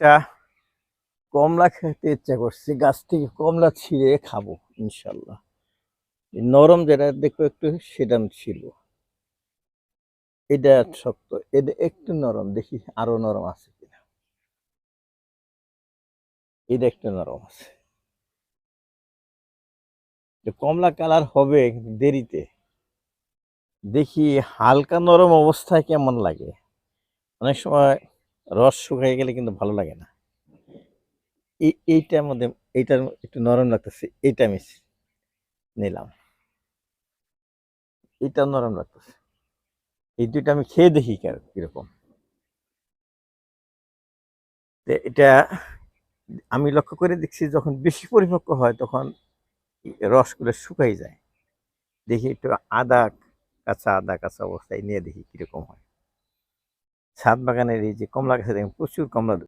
একটা কমলা খেতে ইচ্ছা করছে, গাছ থেকে কমলা ছিঁড়ে খাবো ইনশাল্লাহ। এই নরম যেটা দেখো একটু সেটা ছিল, এটা শক্ত, এটা একটু নরম, দেখি আরো নরম আছে কিনা। এটা একটু নরম আছে। যে কমলা কালার হবে কিন্তু দেরিতে, দেখি হালকা নরম অবস্থায় কেমন লাগে। অনেক সময় রস শুকিয়ে গেলে কিন্তু ভালো লাগে না। এইটার মধ্যে এইটার একটু নরম লাগতেছে, এইটা আমি নিলাম। এটা নরম লাগতেছে, এই দুইটা আমি খেয়ে দেখি কিরকম। এটা আমি লক্ষ্য করে দেখছি যখন বেশি পরিপক্ক হয় তখন রসগুলো শুকাই যায়। দেখি একটু আদা কাঁচা অবস্থায় নিয়ে দেখি কিরকম হয়। ছাদ বাগানের এই যে কমলা গাছে দেখেন প্রচুর কমলা